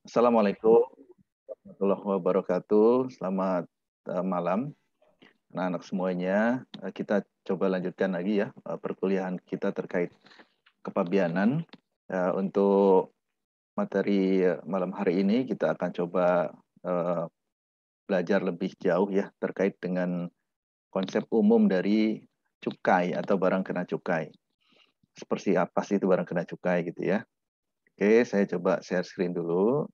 Assalamualaikum warahmatullahi wabarakatuh. Selamat malam, anak-anak semuanya. Kita coba lanjutkan lagi ya perkuliahan kita terkait kepabianan. Untuk materi malam hari ini kita akan coba belajar lebih jauh ya terkait dengan konsep umum dari cukai atau barang kena cukai. Seperti apa sih itu barang kena cukai gitu ya. Oke, saya coba share screen dulu.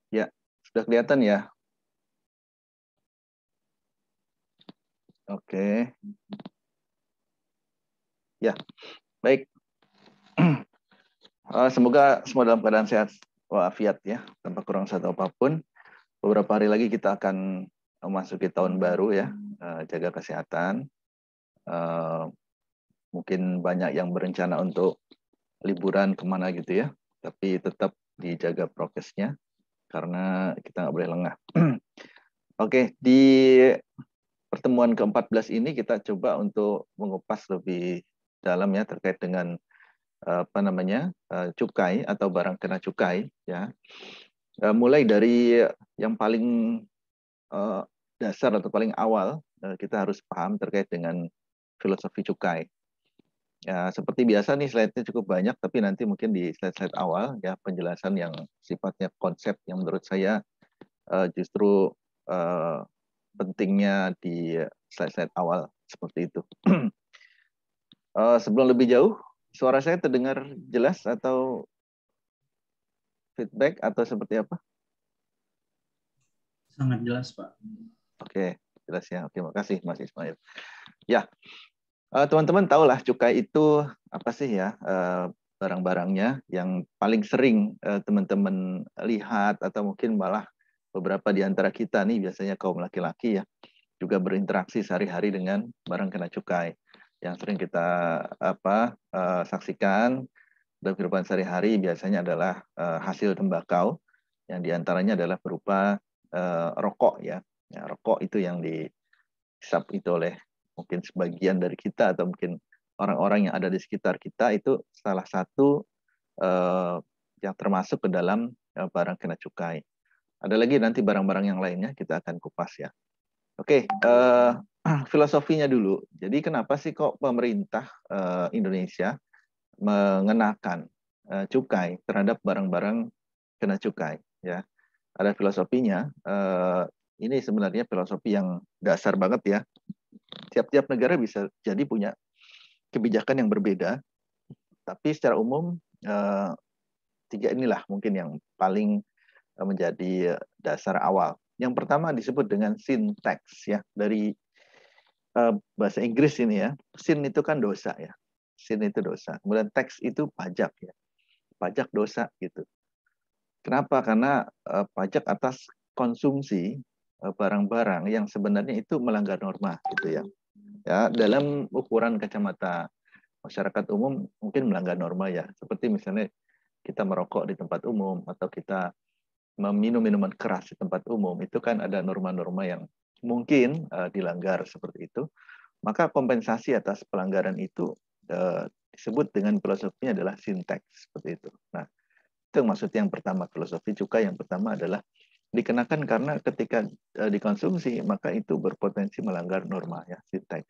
Ya, sudah kelihatan ya? Oke. Ya, baik. Semoga semua dalam keadaan sehat walafiat ya, tanpa kurang satu apapun. Beberapa hari lagi kita akan memasuki tahun baru ya, jaga kesehatan. Mungkin banyak yang berencana untuk liburan kemana gitu ya, tapi tetap dijaga prokesnya karena kita nggak boleh lengah. Oke, di pertemuan ke-14 ini kita coba untuk mengupas lebih dalam ya terkait dengan cukai atau barang kena cukai ya. Mulai dari yang paling dasar atau paling awal kita harus paham terkait dengan filosofi cukai. Ya, seperti biasa nih slide-nya cukup banyak, tapi nanti mungkin di slide-slide awal ya penjelasan yang sifatnya konsep yang menurut saya justru pentingnya di slide-slide awal seperti itu. Sebelum lebih jauh, suara saya terdengar jelas atau feedback atau seperti apa? Sangat jelas, Pak. Oke, jelas ya. Oke, makasih Mas Ismail. Ya, teman-teman tahulah cukai itu apa sih ya barang-barangnya yang paling sering teman-teman lihat atau mungkin malah beberapa di antara kita nih biasanya kaum laki-laki ya juga berinteraksi sehari-hari dengan barang kena cukai yang sering kita saksikan dalam kehidupan sehari-hari biasanya adalah hasil tembakau yang diantaranya adalah berupa rokok ya. Ya, rokok itu yang dihisap itu oleh mungkin sebagian dari kita atau mungkin orang-orang yang ada di sekitar kita itu salah satu yang termasuk ke dalam barang kena cukai. Ada lagi nanti barang-barang yang lainnya kita akan kupas ya. Oke, filosofinya dulu. Jadi kenapa sih kok pemerintah Indonesia mengenakan cukai terhadap barang-barang kena cukai ya? Ada filosofinya. Ini sebenarnya filosofi yang dasar banget ya. Tiap-tiap negara bisa jadi punya kebijakan yang berbeda, tapi secara umum tiga inilah mungkin yang paling menjadi dasar awal. Yang pertama disebut dengan sin tax ya, dari bahasa Inggris ini ya. Sin itu kan dosa ya. Sin itu dosa. Kemudian tax itu pajak ya. Pajak dosa gitu. Kenapa? Karena pajak atas konsumsi barang-barang yang sebenarnya itu melanggar norma gitu ya. Ya, dalam ukuran kacamata masyarakat umum mungkin melanggar norma ya. Seperti misalnya kita merokok di tempat umum atau kita meminum minuman keras di tempat umum, itu kan ada norma-norma yang mungkin dilanggar seperti itu. Maka kompensasi atas pelanggaran itu disebut dengan filosofinya adalah sin-tax seperti itu. Nah, itu maksudnya yang pertama, filosofi cukai yang pertama adalah dikenakan karena ketika dikonsumsi maka itu berpotensi melanggar norma ya, sin-tax.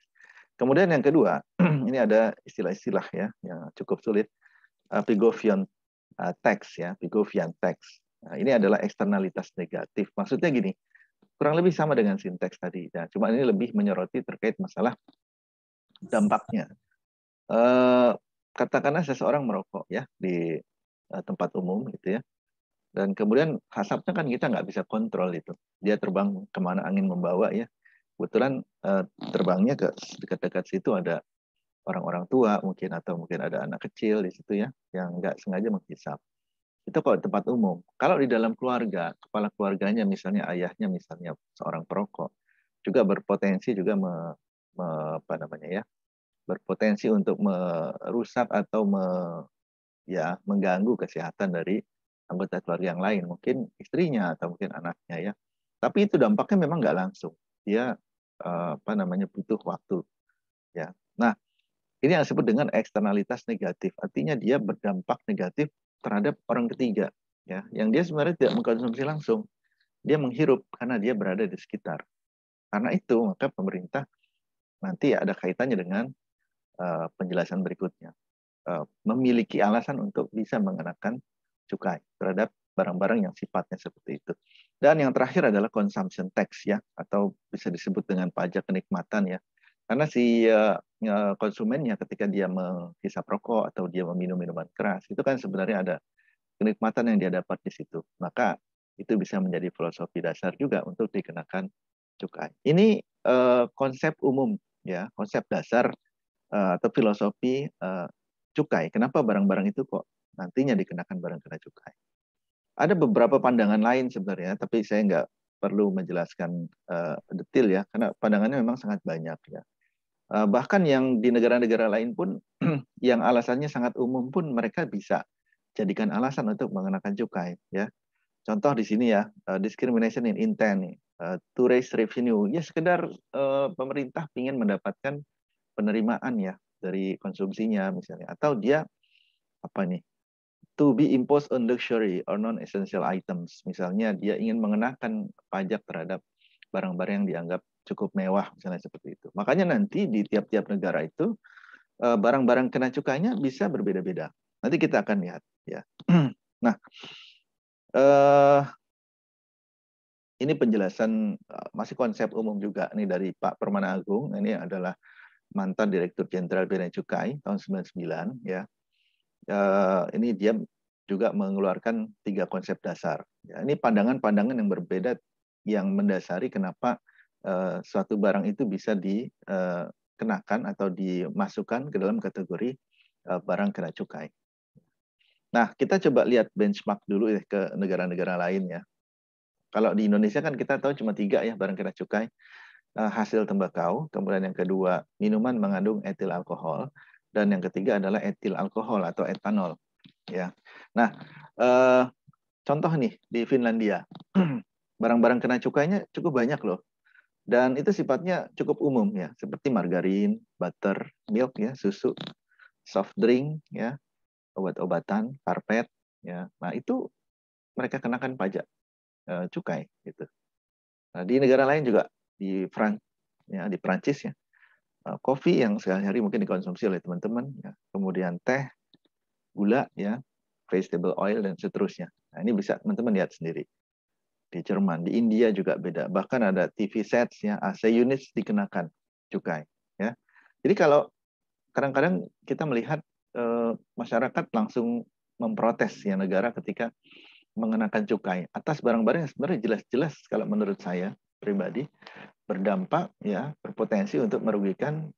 Kemudian yang kedua, ini ada istilah-istilah ya yang cukup sulit, Pigovian tax ya, Pigovian tax. Nah, ini adalah eksternalitas negatif. Maksudnya gini, kurang lebih sama dengan sinteks tadi. Nah, cuma ini lebih menyoroti terkait masalah dampaknya. Katakanlah seseorang merokok ya di tempat umum gitu ya, dan kemudian asapnya kan kita nggak bisa kontrol itu. Dia terbang kemana angin membawa ya. Kebetulan terbangnya ke dekat-dekat situ ada orang-orang tua mungkin atau mungkin ada anak kecil di situ ya yang nggak sengaja menghisap. Itu kalau di tempat umum. Kalau di dalam keluarga, kepala keluarganya misalnya ayahnya misalnya seorang perokok, juga berpotensi juga apa namanya ya, berpotensi untuk merusak atau mengganggu kesehatan dari anggota keluarga yang lain, mungkin istrinya atau mungkin anaknya ya. Tapi itu dampaknya memang nggak langsung. Dia butuh waktu ya. Nah, ini yang disebut dengan eksternalitas negatif. Artinya dia berdampak negatif terhadap orang ketiga, ya, yang dia sebenarnya tidak mengkonsumsi langsung. Dia menghirup karena dia berada di sekitar. Karena itu, maka pemerintah nanti ada kaitannya dengan penjelasan berikutnya. Memiliki alasan untuk bisa mengenakan cukai terhadap barang-barang yang sifatnya seperti itu. Dan yang terakhir adalah consumption tax, ya, atau bisa disebut dengan pajak kenikmatan, ya. Karena si konsumennya ketika dia menghisap rokok atau dia meminum minuman keras, itu kan sebenarnya ada kenikmatan yang dia dapat di situ. Maka itu bisa menjadi filosofi dasar juga untuk dikenakan cukai. Ini konsep umum, ya, konsep dasar atau filosofi cukai. Kenapa barang-barang itu kok nantinya dikenakan barang kena cukai? Ada beberapa pandangan lain sebenarnya, tapi saya nggak perlu menjelaskan detail, ya, karena pandangannya memang sangat banyak, ya. Bahkan yang di negara-negara lain pun yang alasannya sangat umum pun mereka bisa jadikan alasan untuk mengenakan cukai, ya. Contoh di sini, ya, discrimination in intent nih, to raise revenue, ya sekedar pemerintah ingin mendapatkan penerimaan, ya, dari konsumsinya misalnya, atau dia apa nih, to be imposed on luxury or non-essential items, misalnya dia ingin mengenakan pajak terhadap barang-barang yang dianggap cukup mewah, misalnya seperti itu. Makanya nanti di tiap-tiap negara itu barang-barang kena cukainya bisa berbeda-beda. Nanti kita akan lihat, ya. Nah, ini penjelasan masih konsep umum juga nih dari Pak Permana Agung. Ini adalah mantan Direktur Jenderal Bea dan Cukai tahun 99, ya. Ini dia juga mengeluarkan 3 konsep dasar. Ya, ini pandangan-pandangan yang berbeda yang mendasari kenapa suatu barang itu bisa dikenakan atau dimasukkan ke dalam kategori barang kena cukai. Nah, kita coba lihat benchmark dulu, ya, ke negara-negara lain, ya. Kalau di Indonesia kan kita tahu cuma 3, ya, barang kena cukai. Hasil tembakau, kemudian yang kedua minuman mengandung etil alkohol, dan yang ketiga adalah etil alkohol atau etanol, ya. Nah, contoh nih di Finlandia, barang-barang kena cukainya cukup banyak loh, dan itu sifatnya cukup umum, ya, seperti margarin, butter, milk, ya, susu, soft drink, ya, obat-obatan, karpet, ya. Nah, itu mereka kenakan pajak cukai, gitu. Nah, di negara lain juga di ya, di Prancis, ya, kopi yang sehari-hari mungkin dikonsumsi oleh teman-teman, ya, kemudian teh, gula, ya, vegetable oil dan seterusnya. Nah, ini bisa teman-teman lihat sendiri. Di Jerman, di India juga beda. Bahkan ada TV sets, ya, AC units dikenakan cukai, ya. Jadi kalau kadang-kadang kita melihat masyarakat langsung memprotes, ya, negara ketika mengenakan cukai atas barang-barang yang sebenarnya jelas-jelas kalau menurut saya pribadi berdampak, ya, berpotensi untuk merugikan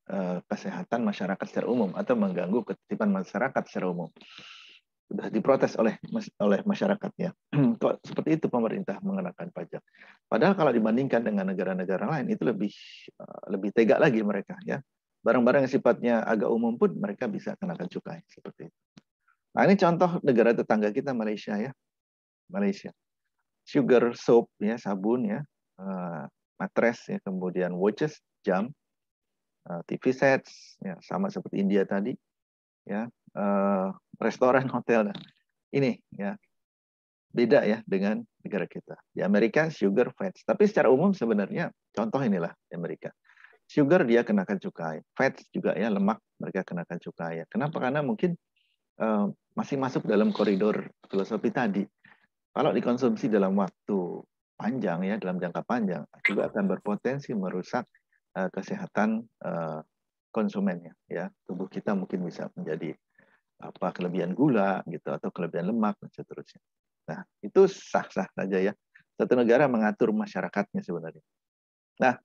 kesehatan masyarakat secara umum atau mengganggu ketertiban masyarakat secara umum. Sudah diprotes oleh masyarakat, ya. Kok seperti itu pemerintah mengenakan pajak. Padahal kalau dibandingkan dengan negara-negara lain itu lebih tega lagi mereka, ya. Barang-barang yang sifatnya agak umum pun mereka bisa kenakan cukai seperti itu. Nah, ini contoh negara tetangga kita, Malaysia, ya. Malaysia. Sugar soap, ya, sabun, ya, matres, ya, kemudian watches, jam, TV sets, ya, sama seperti India tadi, ya, restoran, hotel. Nah, ini, ya, beda, ya, dengan negara kita. Di Amerika sugar, fats. Tapi secara umum sebenarnya contoh inilah di Amerika. Sugar dia kenakan cukai, fats juga, ya, lemak mereka kenakan cukai. Ya. Kenapa? Karena mungkin masih masuk dalam koridor filosofi tadi. Kalau dikonsumsi dalam waktu panjang, ya, dalam jangka panjang, juga akan berpotensi merusak kesehatan konsumennya, ya. Tubuh kita mungkin bisa menjadi kelebihan gula, gitu, atau kelebihan lemak dan seterusnya. Nah, itu sah-sah saja, ya. Satu negara mengatur masyarakatnya sebenarnya. Nah,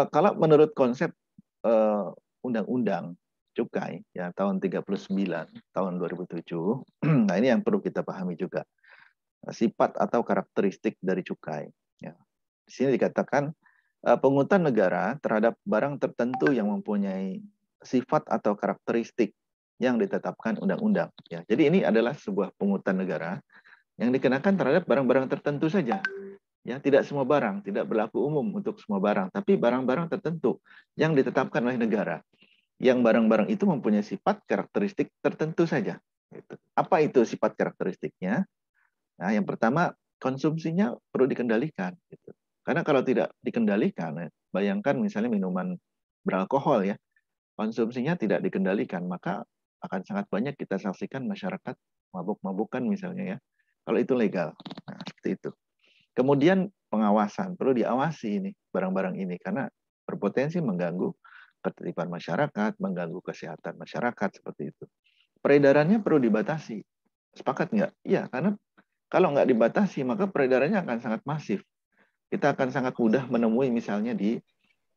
kalau menurut konsep undang-undang cukai, ya, tahun 39 tahun 2007, nah ini yang perlu kita pahami juga. Sifat atau karakteristik dari cukai. Ya. Di sini dikatakan pungutan negara terhadap barang tertentu yang mempunyai sifat atau karakteristik yang ditetapkan undang-undang. Ya. Jadi ini adalah sebuah pungutan negara yang dikenakan terhadap barang-barang tertentu saja. Ya, tidak semua barang, tidak berlaku umum untuk semua barang, tapi barang-barang tertentu yang ditetapkan oleh negara. Yang barang-barang itu mempunyai sifat karakteristik tertentu saja. Gitu. Apa itu sifat karakteristiknya? Nah, yang pertama, konsumsinya perlu dikendalikan. Gitu. Karena kalau tidak dikendalikan, bayangkan misalnya minuman beralkohol ya, konsumsinya tidak dikendalikan, maka akan sangat banyak kita saksikan masyarakat mabuk-mabukan misalnya ya. Kalau itu legal. Nah, seperti itu. Kemudian pengawasan, perlu diawasi ini barang-barang ini karena berpotensi mengganggu ketertiban masyarakat, mengganggu kesehatan masyarakat seperti itu. Peredarannya perlu dibatasi. Sepakat nggak? Iya, karena kalau nggak dibatasi maka peredarannya akan sangat masif. Kita akan sangat mudah menemui misalnya di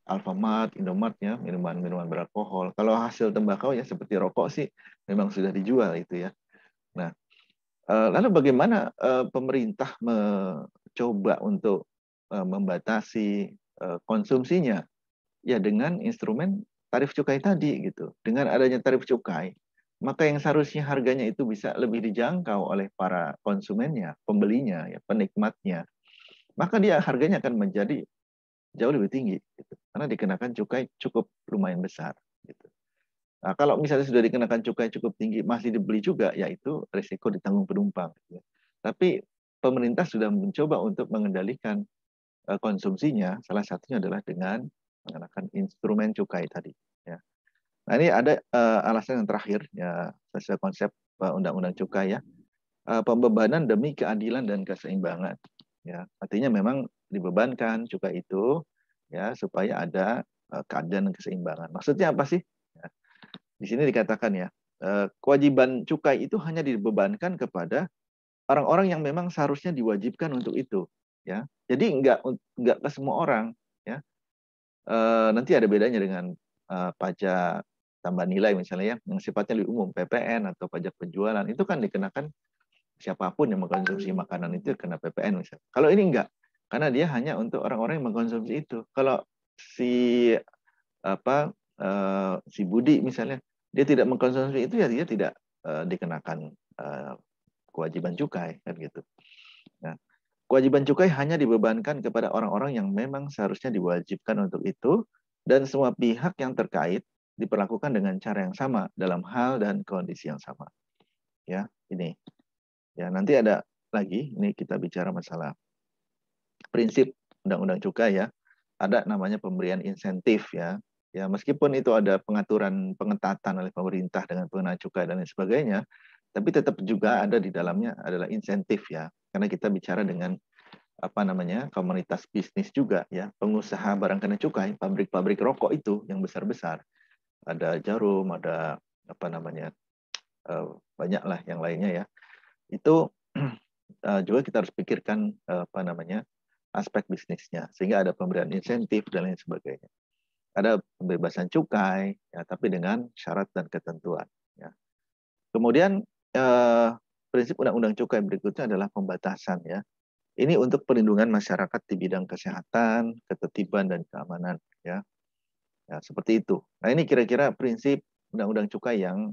Alfamart, Indomart ya, minuman-minuman beralkohol. Kalau hasil tembakau ya seperti rokok sih memang sudah dijual itu ya. Nah, lalu bagaimana pemerintah mencoba untuk membatasi konsumsinya? Ya dengan instrumen tarif cukai tadi gitu. Dengan adanya tarif cukai, maka yang seharusnya harganya itu bisa lebih dijangkau oleh para konsumennya, pembelinya, ya penikmatnya, maka dia harganya akan menjadi jauh lebih tinggi, gitu. Karena dikenakan cukai cukup lumayan besar. Gitu. Nah, kalau misalnya sudah dikenakan cukai cukup tinggi, masih dibeli juga, yaitu risiko ditanggung penumpang. Gitu. Tapi pemerintah sudah mencoba untuk mengendalikan konsumsinya, salah satunya adalah dengan mengenakan instrumen cukai tadi. Ya. Nah ini ada alasan yang terakhir, ya sesuai konsep Undang-Undang Cukai ya, pembebanan demi keadilan dan keseimbangan. Ya, artinya memang dibebankan cukai itu ya supaya ada keadilan dan keseimbangan. Maksudnya apa sih? Ya, di sini dikatakan ya, kewajiban cukai itu hanya dibebankan kepada orang-orang yang memang seharusnya diwajibkan untuk itu. Ya, jadi nggak ke semua orang. Ya, nanti ada bedanya dengan pajak tambah nilai misalnya ya, yang sifatnya lebih umum, PPN atau pajak penjualan itu kan dikenakan siapapun yang mengkonsumsi makanan itu kena PPN misalnya. Kalau ini enggak, karena dia hanya untuk orang-orang yang mengkonsumsi itu. Kalau si si Budi misalnya dia tidak mengkonsumsi itu ya dia tidak dikenakan kewajiban cukai kan gitu. Nah, kewajiban cukai hanya dibebankan kepada orang-orang yang memang seharusnya diwajibkan untuk itu dan semua pihak yang terkait diperlakukan dengan cara yang sama dalam hal dan kondisi yang sama. Ya, ini. Ya, nanti ada lagi ini kita bicara masalah prinsip Undang-Undang Cukai ya. Ada namanya pemberian insentif ya. Ya, meskipun itu ada pengaturan pengetatan oleh pemerintah dengan pengenaan cukai dan lain sebagainya, tapi tetap juga ada di dalamnya adalah insentif ya. Karena kita bicara dengan komunitas bisnis juga ya, pengusaha barang kena cukai, pabrik-pabrik rokok itu yang besar-besar, ada Jarum, ada banyak lah yang lainnya ya, itu juga kita harus pikirkan aspek bisnisnya sehingga ada pemberian insentif dan lain sebagainya, ada pembebasan cukai ya, tapi dengan syarat dan ketentuan ya. Kemudian prinsip undang-undang cukai berikutnya adalah pembatasan ya. Ini untuk perlindungan masyarakat di bidang kesehatan, ketertiban, dan keamanan. Ya, ya seperti itu. Nah ini kira-kira prinsip Undang-Undang Cukai yang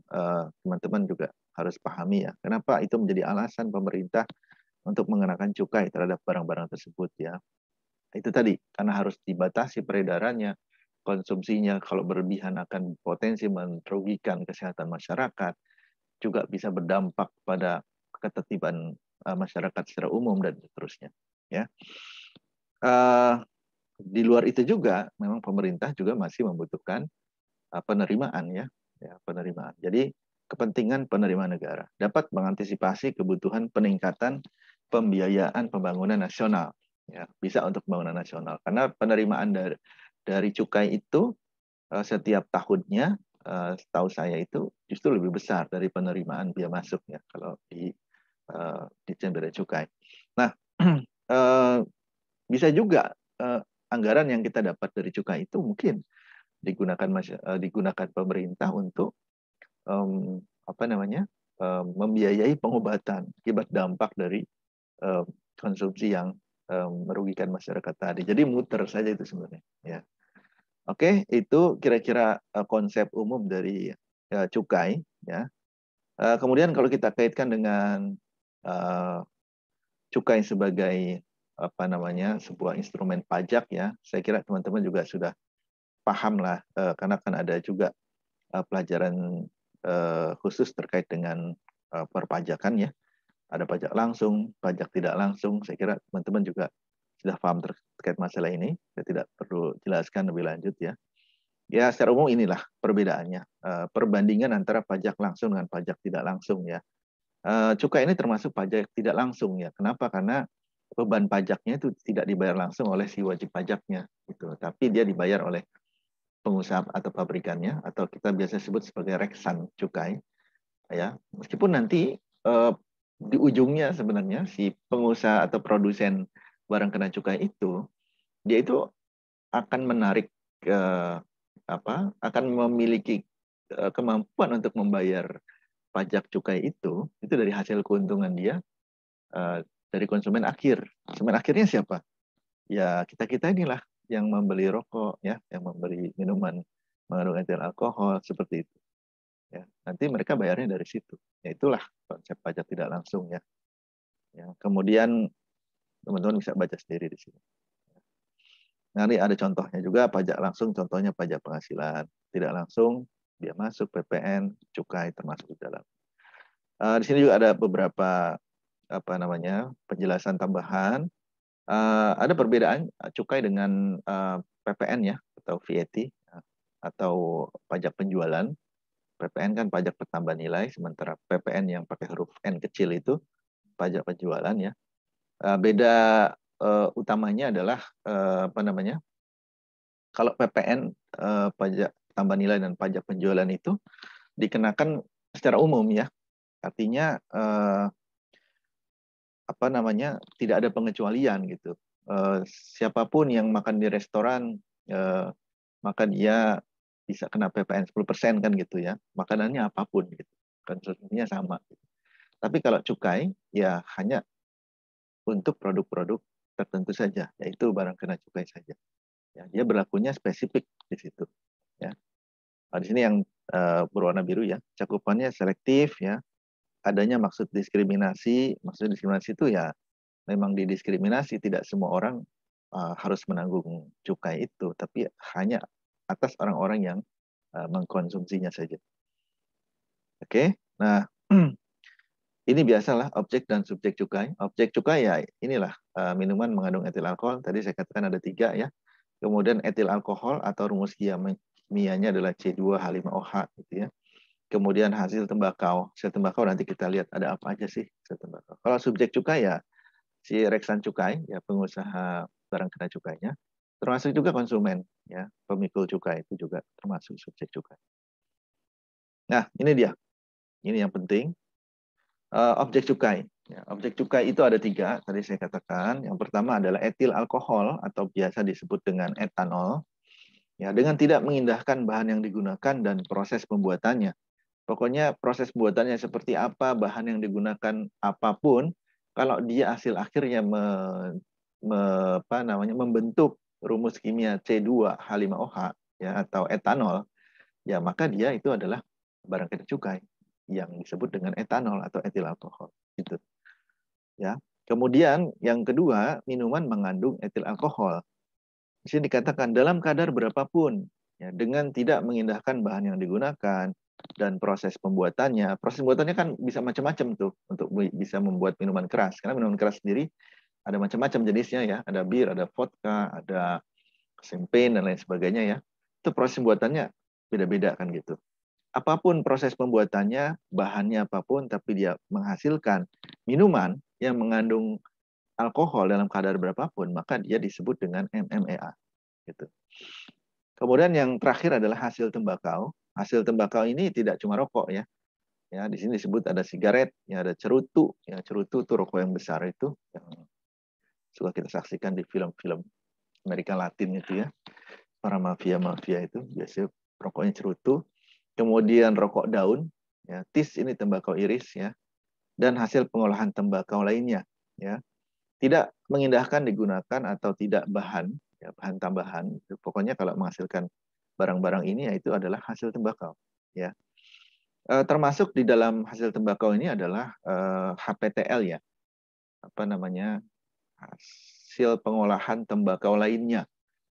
teman-teman juga harus pahami ya. Kenapa itu menjadi alasan pemerintah untuk mengenakan cukai terhadap barang-barang tersebut ya. Itu tadi, karena harus dibatasi peredarannya, konsumsinya kalau berlebihan akan potensi merugikan kesehatan masyarakat, juga bisa berdampak pada ketertiban masyarakat secara umum dan seterusnya. Ya, di luar itu juga memang pemerintah juga masih membutuhkan penerimaan ya penerimaan. Jadi kepentingan penerimaan negara dapat mengantisipasi kebutuhan peningkatan pembiayaan pembangunan nasional. Ya, bisa untuk pembangunan nasional karena penerimaan dari cukai itu setiap tahunnya setahu saya itu justru lebih besar dari penerimaan biaya masuk ya kalau di Ditjen Bea Cukai. Nah, bisa juga anggaran yang kita dapat dari cukai itu mungkin digunakan pemerintah untuk membiayai pengobatan akibat dampak dari konsumsi yang merugikan masyarakat tadi. Jadi muter saja itu sebenarnya. Ya. Oke, itu kira-kira konsep umum dari cukai. Ya. Kemudian kalau kita kaitkan dengan cukai sebagai sebuah instrumen pajak ya. Saya kira teman-teman juga sudah paham lah, karena kan ada juga pelajaran khusus terkait dengan perpajakan ya. Ada pajak langsung, pajak tidak langsung. Saya kira teman-teman juga sudah paham terkait masalah ini. Saya tidak perlu jelaskan lebih lanjut ya. Ya, secara umum inilah perbedaannya. Perbandingan antara pajak langsung dengan pajak tidak langsung ya. Cukai ini termasuk pajak tidak langsung ya. Kenapa? Karena beban pajaknya itu tidak dibayar langsung oleh si wajib pajaknya, gitu. Tapi dia dibayar oleh pengusaha atau pabrikannya, atau kita biasa sebut sebagai reksan cukai. Ya, meskipun nanti di ujungnya sebenarnya si pengusaha atau produsen barang kena cukai itu, dia itu akan menarik akan memiliki kemampuan untuk membayar pajak cukai itu dari hasil keuntungan dia dari konsumen akhir. Konsumen akhirnya siapa? Ya kita inilah yang membeli rokok ya, yang membeli minuman mengandung etil alkohol seperti itu. Ya, nanti mereka bayarnya dari situ. Ya itulah konsep pajak tidak langsung ya. Ya, kemudian teman-teman bisa baca sendiri di sini. Nanti ada contohnya juga pajak langsung, contohnya pajak penghasilan. Tidak langsung, dia masuk PPN, cukai termasuk di dalam. Di sini juga ada beberapa penjelasan tambahan. Ada perbedaan cukai dengan PPN ya, atau VAT atau pajak penjualan. PPN kan pajak pertambahan nilai, sementara PPN yang pakai huruf N kecil itu pajak penjualan ya. Beda utamanya adalah kalau PPN pajak tambahan nilai dan pajak penjualan itu dikenakan secara umum ya. Artinya tidak ada pengecualian gitu. Siapapun yang makan di restoran maka dia bisa kena PPN 10% kan gitu ya. Makanannya apapun gitu. Konsumsinya sama. Tapi kalau cukai ya hanya untuk produk-produk tertentu saja, yaitu barang kena cukai saja. Ya, dia berlakunya spesifik di situ. Ya. Di sini yang berwarna biru ya, cakupannya selektif ya. Adanya maksud diskriminasi itu ya memang didiskriminasi, tidak semua orang harus menanggung cukai itu, tapi hanya atas orang-orang yang mengkonsumsinya saja. Oke, nah ini biasalah objek dan subjek cukai. Objek cukai ya inilah minuman mengandung etil alkohol. Tadi saya katakan ada 3 ya. Kemudian etil alkohol atau rumus kimianya adalah C2H5OH gitu ya. Kemudian hasil tembakau. Hasil tembakau nanti kita lihat ada apa aja sih hasil tembakau. Kalau subjek cukai ya si reksan cukai ya, pengusaha barang kena cukainya, termasuk juga konsumen ya, pemikul cukai itu juga termasuk subjek cukai. Nah, ini dia. Ini yang penting. Objek cukai. Ya, objek cukai itu ada 3, tadi saya katakan. Yang pertama adalah etil alkohol atau biasa disebut dengan etanol. Ya, dengan tidak mengindahkan bahan yang digunakan dan proses pembuatannya. Pokoknya proses pembuatannya seperti apa, bahan yang digunakan apapun, kalau dia hasil akhirnya membentuk rumus kimia C2H5OH ya, atau etanol, ya maka dia itu adalah barang kena cukai yang disebut dengan etanol atau etil alkohol. Itu. Ya. Kemudian yang kedua, minuman mengandung etil alkohol. Di sini dikatakan dalam kadar berapapun, ya, dengan tidak mengindahkan bahan yang digunakan dan proses pembuatannya. Proses pembuatannya kan bisa macam-macam tuh untuk bisa membuat minuman keras. Karena minuman keras sendiri ada macam-macam jenisnya ya. Ada bir, ada vodka, ada champagne dan lain sebagainya ya. Itu proses pembuatannya beda-beda kan gitu. Apapun proses pembuatannya, bahannya apapun, tapi dia menghasilkan minuman yang mengandung alkohol dalam kadar berapapun, maka dia disebut dengan MMEA. Gitu. Kemudian yang terakhir adalah hasil tembakau. Hasil tembakau ini tidak cuma rokok ya. Ya, di sini disebut ada sigaret, ya ada cerutu. Ya, cerutu itu rokok yang besar itu yang suka kita saksikan di film-film Amerika Latin itu ya. Para mafia-mafia itu biasanya rokoknya cerutu. Kemudian rokok daun, ya, tis ini tembakau iris ya, dan hasil pengolahan tembakau lainnya, ya, tidak mengindahkan digunakan atau tidak bahan, ya, bahan tambahan. Pokoknya kalau menghasilkan barang-barang ini, ya itu adalah hasil tembakau, ya. Termasuk di dalam hasil tembakau ini adalah HPTL ya, hasil pengolahan tembakau lainnya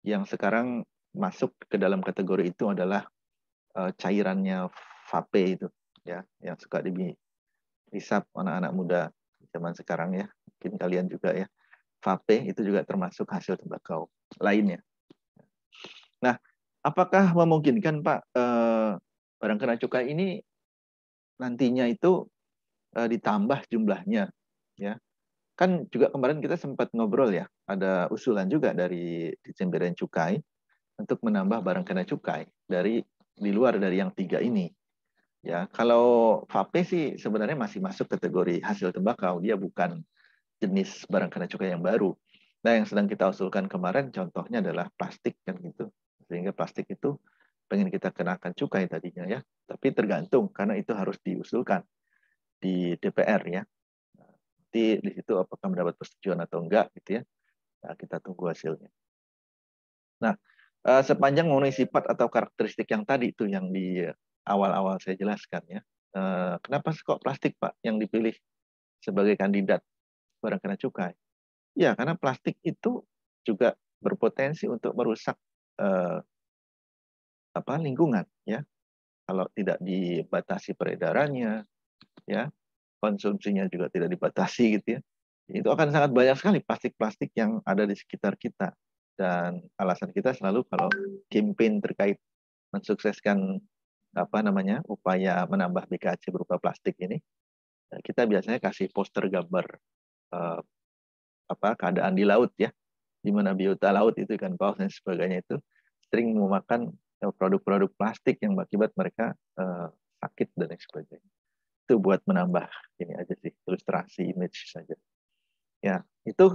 yang sekarang masuk ke dalam kategori itu adalah cairannya vape itu ya, yang suka dihisap anak-anak muda zaman sekarang ya. Mungkin kalian juga ya. Vape itu juga termasuk hasil tembakau lainnya. Nah, apakah memungkinkan Pak barang kena cukai ini nantinya itu ditambah jumlahnya ya? Kan juga kemarin kita sempat ngobrol ya, ada usulan juga dari Ditjen Bea dan Cukai untuk menambah barang kena cukai dari di luar dari yang 3 ini. Ya, kalau vape sih sebenarnya masih masuk kategori hasil tembakau, dia bukan jenis barang kena cukai yang baru. Nah, yang sedang kita usulkan kemarin contohnya adalah plastik kan gitu. Sehingga plastik itu pengen kita kenakan cukai tadinya ya, tapi tergantung karena itu harus diusulkan di DPR ya. Nanti di situ apakah mendapat persetujuan atau enggak gitu ya. Nah, kita tunggu hasilnya. Nah, sepanjang memenuhi sifat atau karakteristik yang tadi itu yang di awal-awal saya jelaskan ya. Kenapa kok plastik Pak yang dipilih sebagai kandidat barang kena cukai? Ya, karena plastik itu juga berpotensi untuk merusak lingkungan ya. Kalau tidak dibatasi peredarannya, ya konsumsinya juga tidak dibatasi gitu ya. Itu akan sangat banyak sekali plastik-plastik yang ada di sekitar kita. Dan alasan kita selalu kalau campaign terkait mensukseskan upaya menambah BKC berupa plastik ini, kita biasanya kasih poster gambar keadaan di laut ya, di mana biota laut itu ikan paus dan sebagainya itu sering memakan produk-produk plastik yang berakibat mereka sakit dan sebagainya. Itu buat menambah ini aja sih, ilustrasi image saja. Ya, itu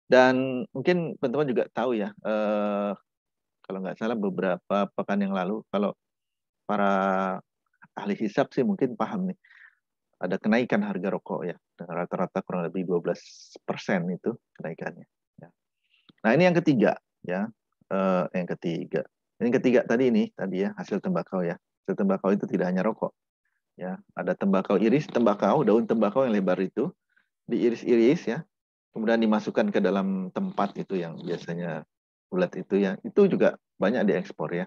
dan mungkin teman-teman juga tahu ya, kalau nggak salah beberapa pekan yang lalu, kalau para ahli hisap sih mungkin paham nih, ada kenaikan harga rokok ya, rata-rata kurang lebih 12% itu kenaikannya. Ya. Nah ini yang ketiga ya, yang ketiga. Yang ketiga tadi ya hasil tembakau ya. Hasil tembakau itu tidak hanya rokok. Ya, ada tembakau iris, daun tembakau yang lebar itu diiris-iris ya, kemudian dimasukkan ke dalam tempat itu yang biasanya bulat itu ya, itu juga banyak diekspor ya.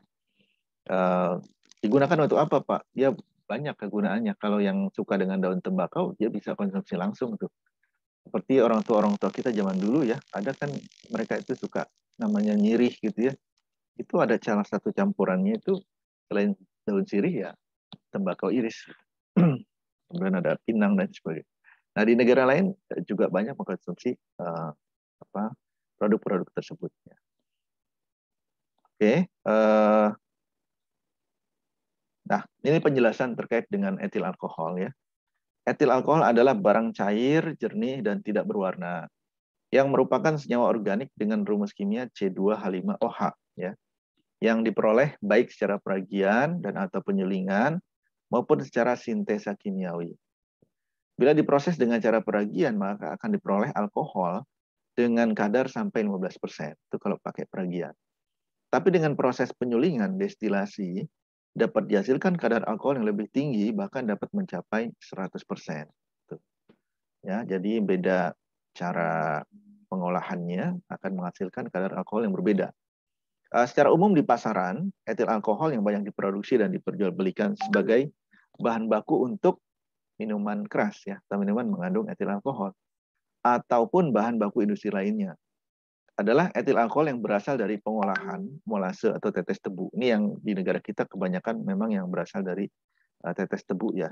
Digunakan untuk apa Pak? Dia banyak kegunaannya. Kalau yang suka dengan daun tembakau, dia bisa konsumsi langsung tuh. Seperti orang tua kita zaman dulu ya, ada kan mereka itu suka namanya nyirih gitu ya. Itu ada salah satu campurannya itu selain daun sirih ya tembakau iris. Kemudian ada pinang dan sebagainya. Nah di negara lain juga banyak mengkonsumsi produk-produk tersebut. Oke, nah ini penjelasan terkait dengan etil alkohol ya. Etil alkohol adalah barang cair, jernih dan tidak berwarna yang merupakan senyawa organik dengan rumus kimia C2H5OH ya, yang diperoleh baik secara peragian dan atau penyulingan maupun secara sintesa kimiawi. Bila diproses dengan cara peragian, maka akan diperoleh alkohol dengan kadar sampai 15%. Itu kalau pakai peragian. Tapi dengan proses penyulingan, destilasi, dapat dihasilkan kadar alkohol yang lebih tinggi, bahkan dapat mencapai 100%. Ya, jadi beda cara pengolahannya akan menghasilkan kadar alkohol yang berbeda. Secara umum di pasaran, etil alkohol yang banyak diproduksi dan diperjualbelikan sebagai bahan baku untuk minuman keras ya, atau minuman mengandung etil alkohol, ataupun bahan baku industri lainnya adalah etil alkohol yang berasal dari pengolahan molase atau tetes tebu. Ini yang di negara kita kebanyakan memang yang berasal dari tetes tebu ya,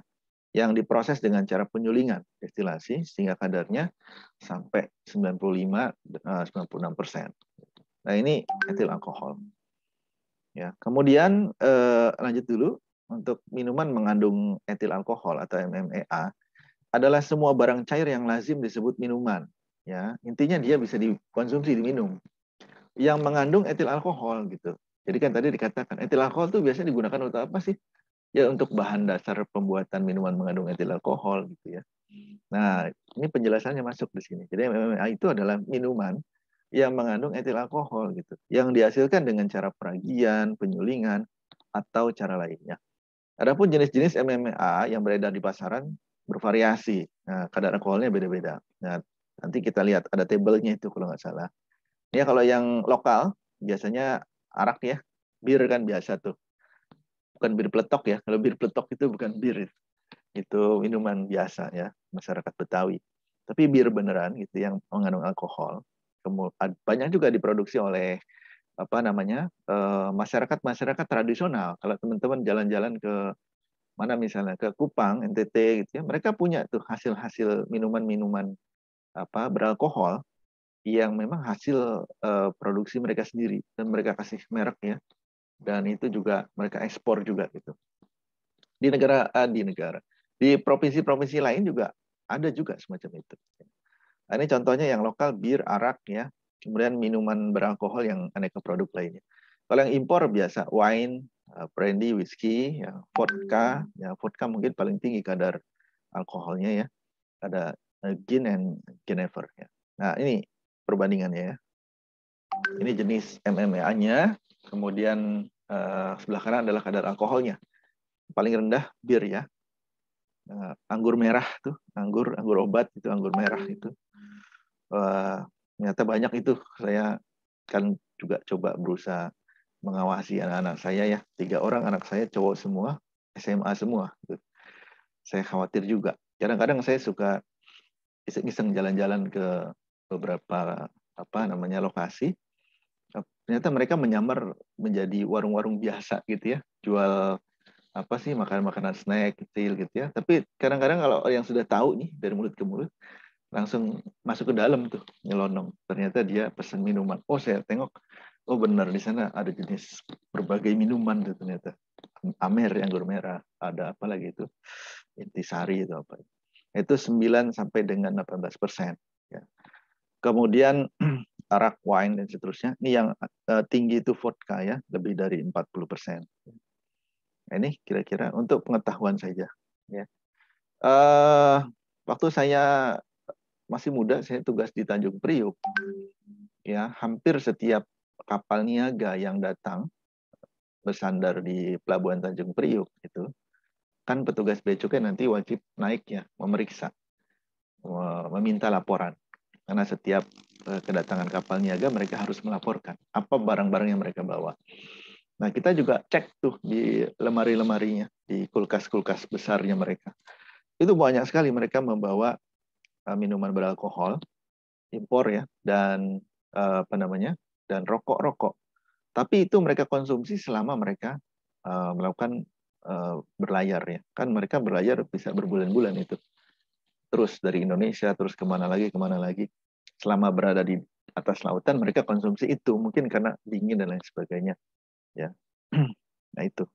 yang diproses dengan cara penyulingan, destilasi sehingga kadarnya sampai 95-96%. Nah ini etil alkohol. Ya, kemudian lanjut dulu untuk minuman mengandung etil alkohol atau MMEA adalah semua barang cair yang lazim disebut minuman. Ya, intinya dia bisa dikonsumsi, diminum, yang mengandung etil alkohol gitu. Jadi kan tadi dikatakan etil alkohol itu biasanya digunakan untuk apa sih? Ya untuk bahan dasar pembuatan minuman mengandung etil alkohol gitu ya. Nah, ini penjelasannya masuk di sini. Jadi MMA itu adalah minuman yang mengandung etil alkohol gitu, yang dihasilkan dengan cara peragian, penyulingan, atau cara lainnya. Adapun jenis-jenis MMA yang beredar di pasaran bervariasi. Nah, kadar alkoholnya beda-beda. Nah, Nanti kita lihat ada tabelnya itu kalau nggak salah. Ya kalau yang lokal biasanya arak ya, bir kan biasa tuh. Bukan bir peletok ya. Kalau bir peletok itu bukan bir, itu minuman biasa ya masyarakat Betawi. Tapi bir beneran gitu yang mengandung alkohol. Banyak juga diproduksi oleh apa namanya masyarakat tradisional. Kalau teman-teman jalan-jalan ke mana misalnya ke Kupang, NTT gitu ya, mereka punya tuh hasil-hasil minuman-minuman apa beralkohol yang memang hasil produksi mereka sendiri dan mereka kasih merek ya, dan itu juga mereka ekspor juga gitu di provinsi-provinsi lain juga ada juga semacam itu. Nah, ini contohnya yang lokal bir, arak ya, kemudian minuman beralkohol yang aneka produk lainnya. Kalau yang impor biasa wine, brandy, whiskey, ya, vodka mungkin paling tinggi kadar alkoholnya ya, ada gin and Genever ya. Nah ini perbandingannya ya. Ini jenis MMA-nya, kemudian sebelah kanan adalah kadar alkoholnya. Paling rendah bir ya. Anggur merah tuh, anggur obat itu anggur merah itu. Ternyata banyak itu. Saya kan juga coba berusaha mengawasi anak-anak saya ya. 3 orang anak saya cowok semua, SMA semua. Gitu. Saya khawatir juga. Kadang-kadang saya suka iseng-iseng jalan-jalan ke beberapa apa namanya lokasi. Ternyata mereka menyamar menjadi warung-warung biasa gitu ya, jual apa sih makanan-makanan snack kecil gitu ya. Tapi kadang-kadang kalau yang sudah tahu nih dari mulut ke mulut langsung masuk ke dalam tuh nyelonong. Ternyata dia pesan minuman. Oh saya tengok, oh benar di sana ada jenis berbagai minuman tuh ternyata. Amer, anggur merah, ada apa lagi itu? Intisari itu apa? Itu 9 sampai dengan 18%. Ya. Kemudian arak, wine, dan seterusnya. Ini yang tinggi itu vodka ya, lebih dari 40%. Nah, ini kira-kira untuk pengetahuan saja. Ya. Waktu saya masih muda, saya tugas di Tanjung Priuk. Ya, hampir setiap kapal niaga yang datang bersandar di Pelabuhan Tanjung Priuk itu, kan petugas bea cukai nanti wajib naik ya, memeriksa, meminta laporan. Karena setiap kedatangan kapal niaga mereka harus melaporkan apa barang-barang yang mereka bawa. Nah, kita juga cek tuh di lemari-lemarinya, di kulkas-kulkas besarnya mereka. Itu banyak sekali mereka membawa minuman beralkohol, impor ya, dan apa namanya, dan rokok-rokok. Tapi itu mereka konsumsi selama mereka melakukan berlayar ya. Kan mereka berlayar bisa berbulan-bulan itu. Terus dari Indonesia, terus kemana lagi. Selama berada di atas lautan, mereka konsumsi itu. Mungkin karena dingin dan lain sebagainya. Ya, nah itu.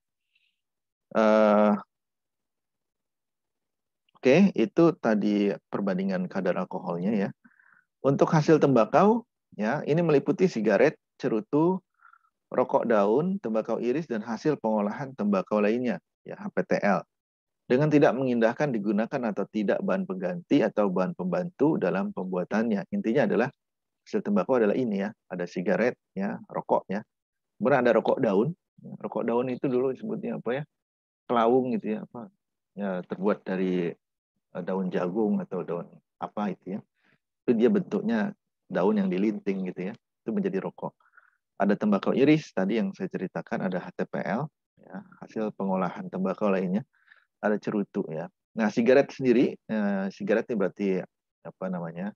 Oke, itu tadi perbandingan kadar alkoholnya ya. Untuk hasil tembakau, ya ini meliputi sigaret, cerutu, rokok daun, tembakau iris, dan hasil pengolahan tembakau lainnya, ya HPTL. Dengan tidak mengindahkan digunakan atau tidak bahan pengganti atau bahan pembantu dalam pembuatannya. Intinya adalah hasil tembakau adalah ini ya, ada sigaret, ya, rokok ya. Kemudian ada rokok daun. Rokok daun itu dulu disebutnya apa ya? Kelawung gitu ya, apa? Ya, terbuat dari daun jagung atau daun apa itu ya. Itu dia bentuknya daun yang dilinting gitu ya. Itu menjadi rokok. Ada tembakau iris tadi yang saya ceritakan, ada HTPL, ya, hasil pengolahan tembakau lainnya. Ada cerutu ya. Nah, sigaret sendiri, sigaret ini berarti apa namanya?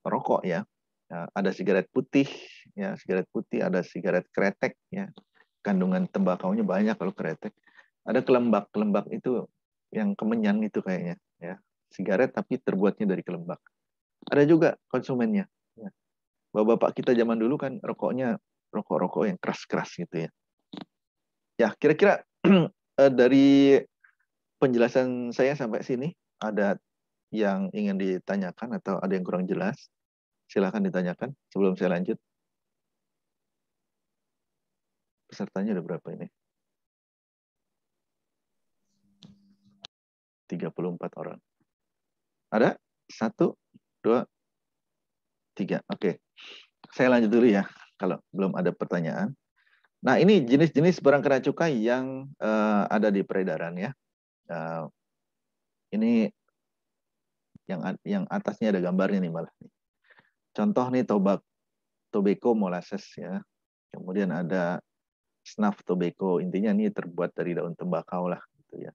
Rokok ya. Ada sigaret putih, ya, sigaret putih, ada sigaret kretek ya. Kandungan tembakaunya banyak kalau kretek. Ada kelembak, kelembak itu yang kemenyan itu kayaknya ya. Sigaret tapi terbuatnya dari kelembak. Ada juga konsumennya. Ya. Bapak-bapak kita zaman dulu kan rokoknya rokok-rokok yang keras-keras gitu ya. Ya, kira-kira dari penjelasan saya sampai sini, ada yang ingin ditanyakan atau ada yang kurang jelas? Silahkan ditanyakan sebelum saya lanjut. Pesertanya ada berapa ini? 34 orang. Ada? 1, 2, 3. Oke. Saya lanjut dulu ya, kalau belum ada pertanyaan. Nah, ini jenis-jenis barang kena cukai yang ada di peredaran ya. Ini Yang atasnya ada gambarnya nih malah. Contoh nih tobacco molasses ya. Kemudian ada snuff tobacco. Intinya ini terbuat dari daun tembakau lah gitu ya.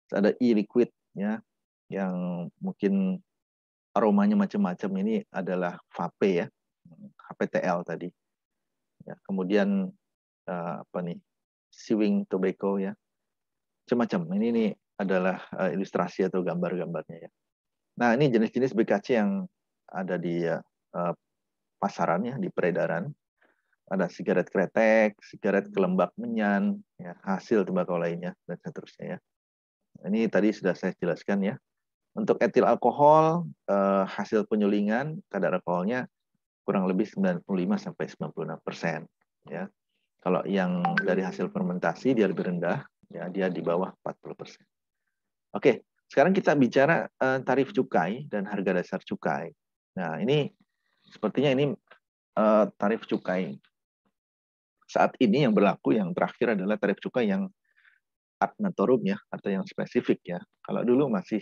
Terus ada e-liquid ya, yang mungkin aromanya macam-macam. Ini adalah vape ya, HPTL tadi. Ya, kemudian apa nih, chewing tobacco ya, macam-macam. Ini adalah ilustrasi atau gambar-gambarnya ya. Nah, ini jenis-jenis BKC yang ada di pasaran ya, di peredaran. Ada sigaret kretek, sigaret kelembak menyan, ya, hasil tembakau lainnya, dan seterusnya ya. Ini tadi sudah saya jelaskan ya. Untuk etil alkohol, hasil penyulingan, kadar alkoholnya kurang lebih 95-96%. Ya. Kalau yang dari hasil fermentasi dia lebih rendah, ya dia di bawah 40%. Oke, sekarang kita bicara tarif cukai dan harga dasar cukai. Nah, ini sepertinya ini tarif cukai saat ini yang berlaku, yang terakhir adalah tarif cukai yang ad naturum ya, atau yang spesifik ya. Kalau dulu masih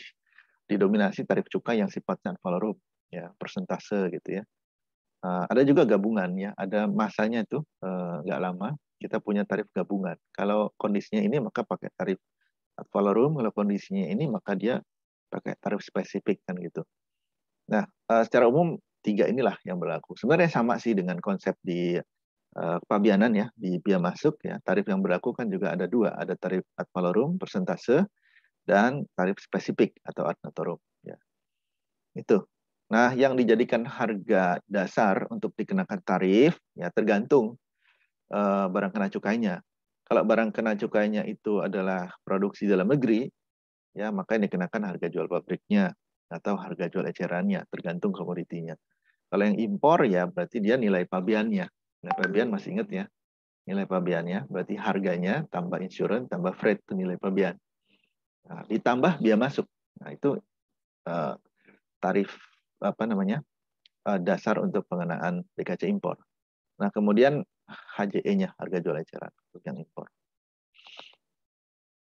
didominasi tarif cukai yang sifatnya ad valorum ya, persentase gitu ya. Ada juga gabungan ya, ada masanya itu nggak lama kita punya tarif gabungan. Kalau kondisinya ini maka pakai tarif ad valorum, kalau kondisinya ini maka dia pakai tarif spesifik kan gitu. Nah, secara umum tiga inilah yang berlaku. Sebenarnya sama sih dengan konsep di kepabianan ya, di biaya masuk ya. Tarif yang berlaku kan juga ada dua, ada tarif ad valorum persentase dan tarif spesifik atau ad naturum ya. Itu. Nah, yang dijadikan harga dasar untuk dikenakan tarif ya tergantung barang kena cukainya. Kalau barang kena cukainya itu adalah produksi dalam negeri, ya maka yang dikenakan harga jual pabriknya atau harga jual ecerannya, tergantung komoditinya. Kalau yang impor ya berarti dia nilai pabeannya. Nilai pabean masih ingat ya? Nilai pabeannya berarti harganya tambah insurance tambah freight itu nilai pabean. Nah, ditambah biaya masuk. Nah, itu tarif apa namanya? Dasar untuk pengenaan BKC impor. Nah, kemudian HJE-nya, harga jual eceran untuk yang impor.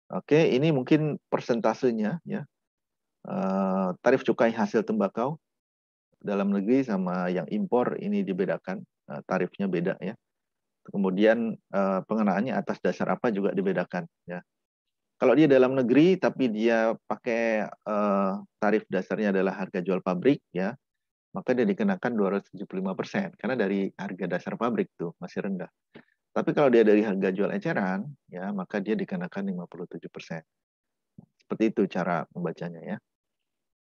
Oke, ini mungkin persentasenya ya. Tarif cukai hasil tembakau dalam negeri sama yang impor ini dibedakan, tarifnya beda ya. Kemudian pengenaannya atas dasar apa juga dibedakan ya. Kalau dia dalam negeri tapi dia pakai tarif dasarnya adalah harga jual pabrik ya, maka dia dikenakan 275% karena dari harga dasar pabrik tuh masih rendah. Tapi kalau dia dari harga jual eceran ya, maka dia dikenakan 57%. Seperti itu cara membacanya ya.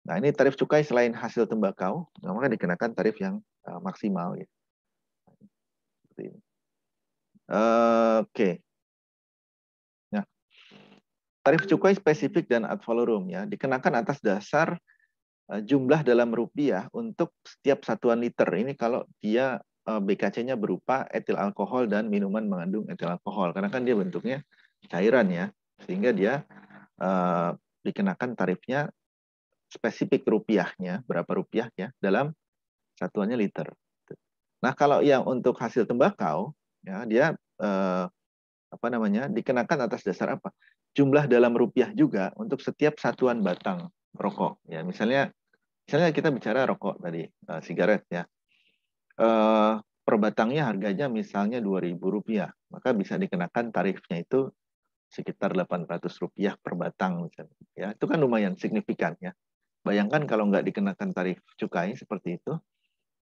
Nah, ini tarif cukai selain hasil tembakau, maka dikenakan tarif yang maksimal ya. Seperti ini. Oke. Nah, tarif cukai spesifik dan ad valorum ya dikenakan atas dasar jumlah dalam rupiah untuk setiap satuan liter. Ini kalau dia BKC-nya berupa etil alkohol dan minuman mengandung etil alkohol, karena kan dia bentuknya cairan ya, sehingga dia dikenakan tarifnya spesifik rupiahnya, berapa rupiah ya, dalam satuannya liter. Nah, kalau yang untuk hasil tembakau, ya dia apa namanya dikenakan atas dasar apa? Jumlah dalam rupiah juga untuk setiap satuan batang rokok. Ya, misalnya kita bicara rokok tadi, sigaret ya. Per batangnya harganya misalnya Rp2.000, maka bisa dikenakan tarifnya itu sekitar Rp800 per batang misalnya. Ya, itu kan lumayan signifikan ya. Bayangkan kalau nggak dikenakan tarif cukai seperti itu,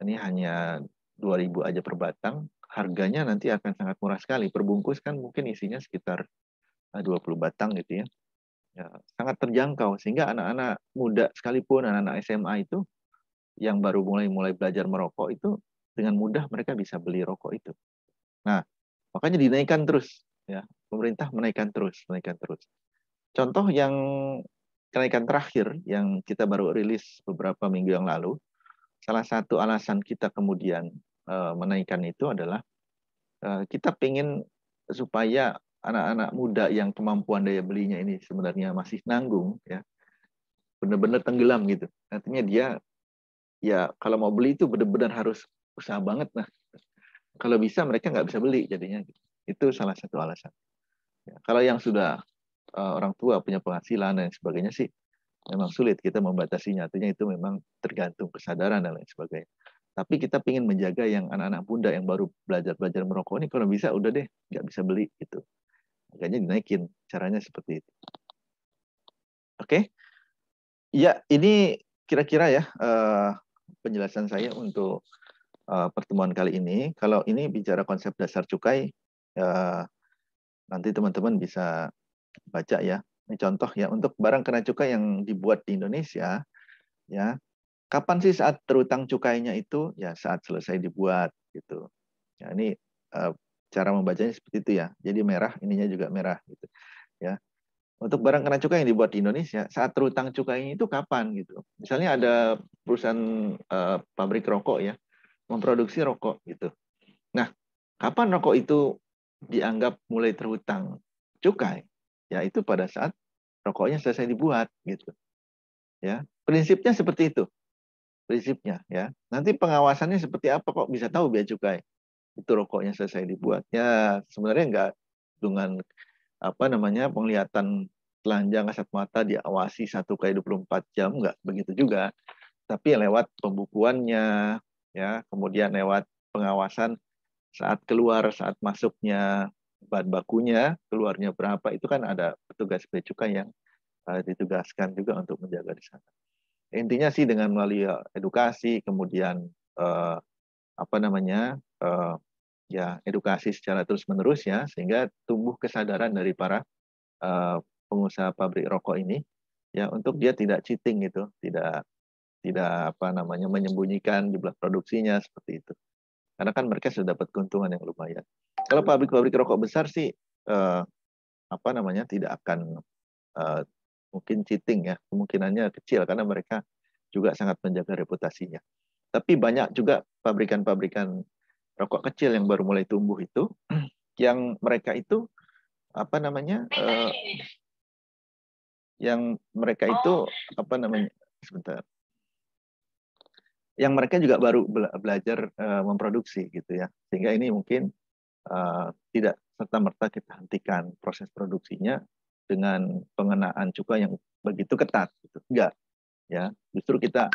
ini hanya 2.000 aja per batang, harganya nanti akan sangat murah sekali. Perbungkus kan mungkin isinya sekitar 20 batang gitu ya. Ya, sangat terjangkau sehingga anak-anak muda sekalipun, anak-anak SMA itu yang baru mulai belajar merokok itu dengan mudah mereka bisa beli rokok itu. Nah, makanya dinaikkan terus ya. Pemerintah menaikkan terus. Contoh yang kenaikan terakhir yang kita baru rilis beberapa minggu yang lalu, salah satu alasan kita kemudian menaikkan itu adalah kita pengen supaya anak-anak muda yang kemampuan daya belinya ini sebenarnya masih nanggung ya, benar-benar tenggelam gitu. Artinya dia ya kalau mau beli itu benar-benar harus usaha banget. Nah, kalau bisa mereka nggak bisa beli jadinya. Itu salah satu alasan. Ya, kalau yang sudah orang tua punya penghasilan dan sebagainya sih, Memang sulit kita membatasinya, artinya itu memang tergantung kesadaran dan lain sebagainya. Tapi kita ingin menjaga yang anak-anak muda yang baru belajar merokok ini, kalau bisa udah deh nggak bisa beli gitu. Makanya dinaikin, caranya seperti itu. Oke, ya ini kira-kira ya penjelasan saya untuk pertemuan kali ini. Kalau ini bicara konsep dasar cukai, nanti teman-teman bisa baca ya. Ini contoh ya, untuk barang kena cukai yang dibuat di Indonesia, ya kapan sih saat terutang cukainya itu? Ya saat selesai dibuat gitu. Ya ini cara membacanya seperti itu ya. Jadi merah, ininya juga merah gitu. Ya. Untuk barang kena cukai yang dibuat di Indonesia, saat terutang cukainya itu kapan gitu. Misalnya ada perusahaan pabrik rokok ya, memproduksi rokok gitu. Nah, kapan rokok itu dianggap mulai terhutang cukai? Ya itu pada saat rokoknya selesai dibuat gitu. Ya, prinsipnya seperti itu. Prinsipnya ya. Nanti pengawasannya seperti apa kok bisa tahu bea cukai itu rokoknya selesai dibuat? Ya, sebenarnya enggak dengan apa namanya penglihatan telanjang kasat mata diawasi 1 kali 24 jam, enggak begitu juga. Tapi lewat pembukuannya ya, kemudian lewat pengawasan saat keluar, saat masuknya bahan bakunya, keluarnya berapa, itu kan ada petugas bea cukai yang ditugaskan juga untuk menjaga di sana. Intinya sih dengan melalui edukasi, kemudian apa namanya ya edukasi secara terus-menerus ya, sehingga tumbuh kesadaran dari para pengusaha pabrik rokok ini ya untuk dia tidak cheating gitu, tidak tidak apa namanya menyembunyikan jumlah produksinya seperti itu. Karena kan mereka sudah dapat keuntungan yang lumayan. Kalau pabrik-pabrik rokok besar sih apa namanya tidak akan uh, mungkin cheating ya, kemungkinannya kecil karena mereka juga sangat menjaga reputasinya. Tapi banyak juga pabrikan-pabrikan rokok kecil yang baru mulai tumbuh itu, yang mereka itu apa namanya, yang mereka itu apa namanya, sebentar, yang mereka juga baru belajar memproduksi gitu ya, sehingga ini mungkin tidak serta-merta kita hentikan proses produksinya dengan pengenaan cukai yang begitu ketat gitu. Enggak ya, justru kita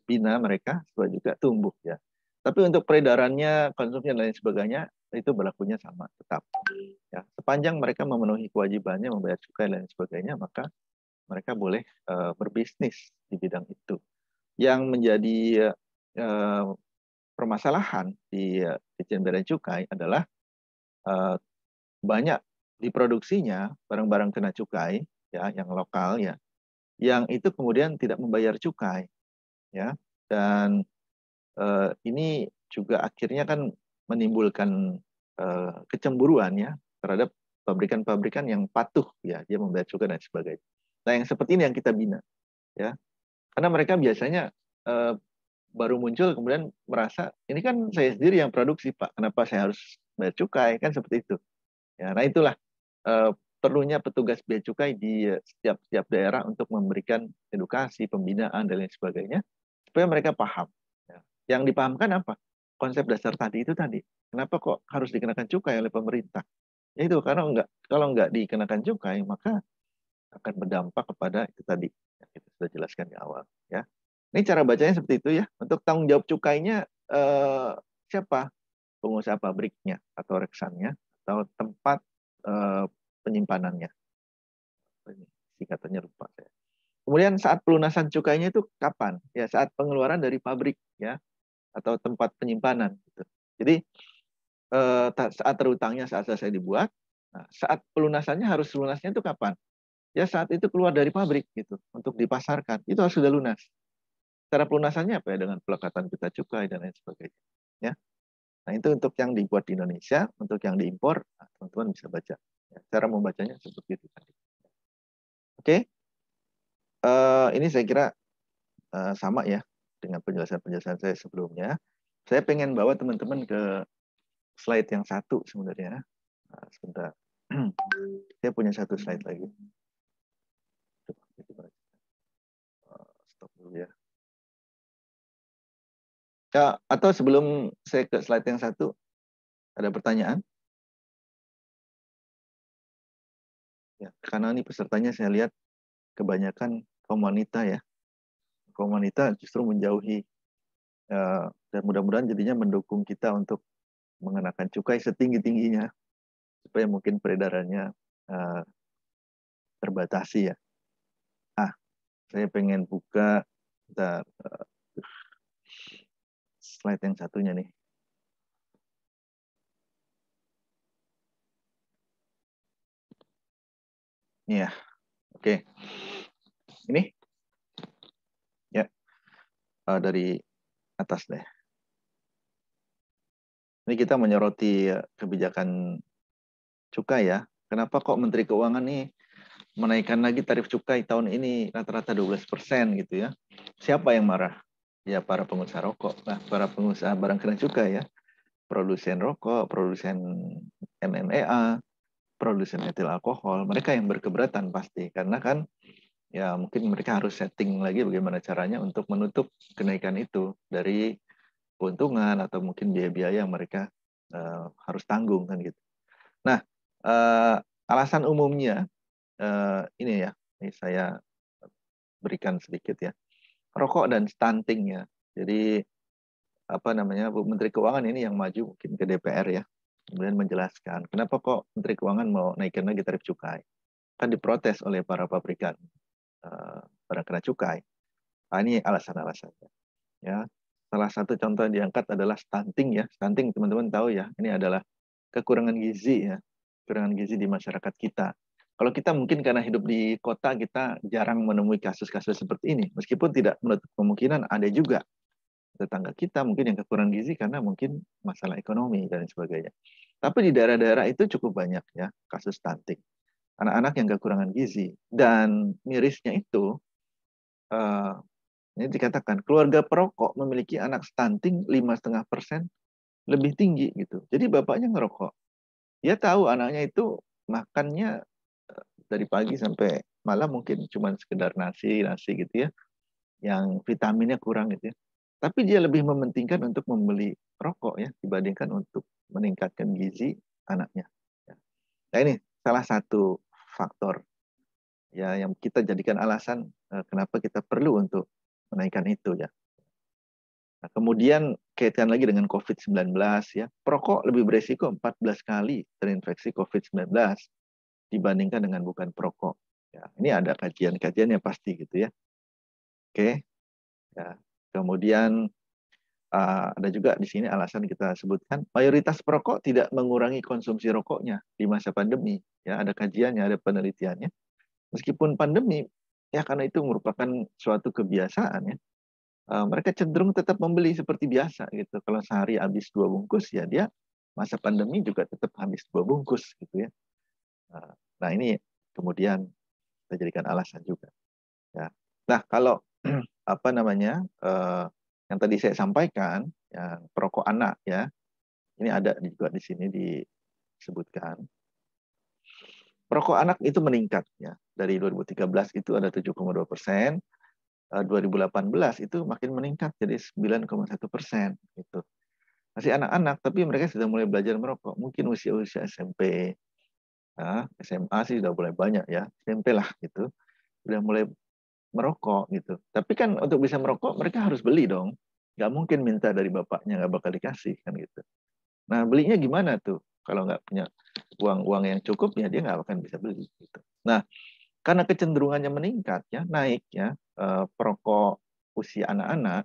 bina mereka supaya juga tumbuh ya. Tapi untuk peredarannya, konsumsi dan lain sebagainya itu berlakunya sama tetap ya. Sepanjang mereka memenuhi kewajibannya membayar cukai dan lain sebagainya, maka mereka boleh berbisnis di bidang itu. Yang menjadi permasalahan di Ditjen Bea dan Cukai adalah banyak diproduksinya barang-barang kena cukai ya yang lokal ya, yang itu kemudian tidak membayar cukai ya, dan ini juga akhirnya kan menimbulkan kecemburuan ya terhadap pabrikan-pabrikan yang patuh ya dia membayar cukai dan sebagainya. Nah yang seperti ini yang kita bina ya, karena mereka biasanya baru muncul kemudian merasa ini kan saya sendiri yang produksi Pak, kenapa saya harus bayar cukai, kan seperti itu ya. Nah itulah perlunya petugas bea cukai di setiap daerah untuk memberikan edukasi, pembinaan dan lain sebagainya supaya mereka paham. Ya. Yang dipahamkan apa? Konsep dasar tadi itu tadi. Kenapa kok harus dikenakan cukai oleh pemerintah? Ya itu karena kalau nggak dikenakan cukai maka akan berdampak kepada itu tadi yang kita sudah jelaskan di awal. Ya. Ini cara bacanya seperti itu ya. Untuk tanggung jawab cukainya siapa? Pengusaha pabriknya atau reksannya atau tempat penyimpanannya. Ini singkatannya lupa saya. Kemudian saat pelunasan cukainya itu kapan? Ya saat pengeluaran dari pabrik ya atau tempat penyimpanan. Gitu. Jadi saat terutangnya saat selesai dibuat, nah, saat pelunasannya harus lunasnya itu kapan? Ya saat itu keluar dari pabrik gitu untuk dipasarkan itu harus sudah lunas. Cara pelunasannya apa ya, dengan pelekatan pita cukai dan lain sebagainya. Ya. Nah itu untuk yang dibuat di Indonesia, untuk yang diimpor, nah, teman-teman bisa baca. Ya, cara membacanya seperti itu tadi. Oke, ini saya kira sama ya dengan penjelasan-penjelasan saya sebelumnya. Saya pengen bawa teman-teman ke slide yang satu sebenarnya. Nah, sebentar. Saya punya satu slide lagi. Stop dulu ya. Ya, atau sebelum saya ke slide yang satu, ada pertanyaan? Ya, karena ini pesertanya saya lihat kebanyakan kaum wanita ya. Kaum wanita justru menjauhi, dan mudah-mudahan jadinya mendukung kita untuk mengenakan cukai setinggi-tingginya supaya mungkin peredarannya terbatasi ya. Saya pengen buka slide yang satunya nih. Ini ya, oke. Ini ya, dari atas deh. Ini kita menyoroti kebijakan cukai ya. Kenapa kok Menteri Keuangan nih menaikkan lagi tarif cukai tahun ini rata-rata 12% gitu ya. Siapa yang marah? Ya para pengusaha rokok. Nah, para pengusaha barang kena cukai ya. Produsen rokok, produsen MMA, produsen etil alkohol, mereka yang berkeberatan pasti. Karena kan ya mungkin mereka harus setting lagi bagaimana caranya untuk menutup kenaikan itu dari keuntungan atau mungkin biaya-biaya yang mereka harus tanggung kan gitu. Nah, alasan umumnya ini ya, ini saya berikan sedikit ya. Rokok dan stunting ya. Jadi apa namanya, Bu Menteri Keuangan ini yang maju mungkin ke DPR ya. Kemudian menjelaskan kenapa kok Menteri Keuangan mau naikkan lagi tarif cukai. Kan diprotes oleh para pabrikan barang kena cukai. Nah, ini alasan-alasannya. Ya, salah satu contoh yang diangkat adalah stunting ya. Stunting teman-teman tahu ya, ini adalah kekurangan gizi ya, kekurangan gizi di masyarakat kita. Kalau kita mungkin karena hidup di kota kita jarang menemui kasus-kasus seperti ini, meskipun tidak menutup kemungkinan ada juga tetangga kita mungkin yang kekurangan gizi karena mungkin masalah ekonomi dan sebagainya. Tapi di daerah-daerah itu cukup banyak ya kasus stunting, anak-anak yang kekurangan gizi. Dan mirisnya itu ini dikatakan keluarga perokok memiliki anak stunting 5,5% lebih tinggi gitu. Jadi bapaknya ngerokok. Dia tahu anaknya itu makannya dari pagi sampai malam mungkin cuma sekedar nasi gitu ya, yang vitaminnya kurang gitu ya. Tapi dia lebih mementingkan untuk membeli rokok ya dibandingkan untuk meningkatkan gizi anaknya. Nah ini salah satu faktor ya yang kita jadikan alasan kenapa kita perlu untuk menaikkan itu ya. Nah, kemudian kaitkan lagi dengan COVID-19 ya. Perokok lebih beresiko 14 kali terinfeksi COVID-19 dibandingkan dengan bukan perokok. Ya, ini ada kajian-kajiannya pasti gitu ya. Oke. Ya. Kemudian ada juga di sini alasan kita sebutkan mayoritas perokok tidak mengurangi konsumsi rokoknya di masa pandemi. Ya, ada kajiannya, ada penelitiannya. Meskipun pandemi, ya karena itu merupakan suatu kebiasaan ya. Mereka cenderung tetap membeli seperti biasa gitu. Kalau sehari habis 2 bungkus ya dia masa pandemi juga tetap habis 2 bungkus gitu ya. Nah ini kemudian kita jadikan alasan juga. Ya. Nah kalau apa namanya yang tadi saya sampaikan yang perokok anak ya ini ada juga di sini disebutkan. Perokok anak itu meningkat ya dari 2013 itu ada 7,2%. 2018 itu makin meningkat jadi 9,1% gitu. Masih anak-anak tapi mereka sudah mulai belajar merokok. Mungkin usia-usia SMP, nah, SMA sih sudah mulai banyak ya, SMP lah gitu. Sudah mulai merokok gitu. Tapi kan untuk bisa merokok mereka harus beli dong. Nggak mungkin minta dari bapaknya, nggak bakal dikasih kan gitu. Nah belinya gimana tuh? Kalau nggak punya uang yang cukup ya dia nggak akan bisa beli gitu. Nah karena kecenderungannya meningkat ya, naik ya perokok usia anak-anak,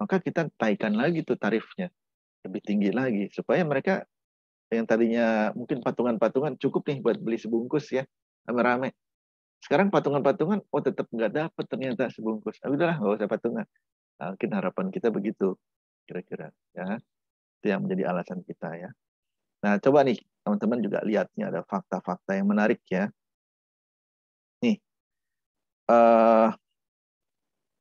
maka kita naikkan lagi tuh tarifnya lebih tinggi lagi supaya mereka yang tadinya mungkin patungan-patungan cukup nih buat beli sebungkus ya rame-rame. Sekarang patungan-patungan oh tetap nggak dapat ternyata sebungkus. Ah, udahlah nggak usah patungan. Nah, mungkin harapan kita begitu kira-kira ya. Itu yang menjadi alasan kita ya. Nah coba nih teman-teman juga lihatnya ada fakta-fakta yang menarik ya. Nih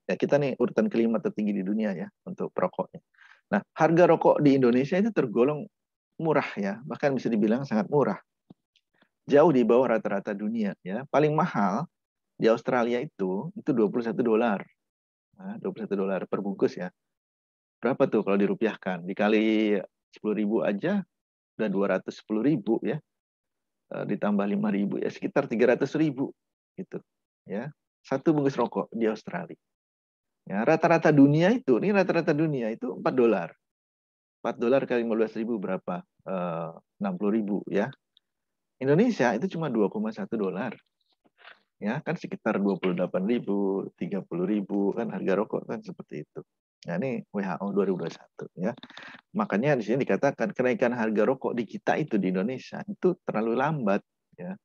ya kita nih urutan kelima tertinggi di dunia ya untuk perokoknya. Nah, harga rokok di Indonesia itu tergolong murah ya, bahkan bisa dibilang sangat murah. Jauh di bawah rata-rata dunia ya. Paling mahal di Australia itu $21. Nah, $21 per bungkus ya. Berapa tuh kalau dirupiahkan? Dikali 10.000 aja udah 210.000 ya. Ditambah 5.000 ya sekitar 300.000 gitu ya. satu bungkus rokok di Australia. Ya, rata-rata dunia itu, ini rata-rata dunia itu $4. $4 kali 15.000 berapa? 60.000 ya. Indonesia itu cuma $2,1. Ya, kan sekitar 28.000, 30.000 kan harga rokok kan seperti itu. Nah, ini WHO 2021 ya. Makanya di sini dikatakan kenaikan harga rokok di kita itu di Indonesia itu terlalu lambat ya.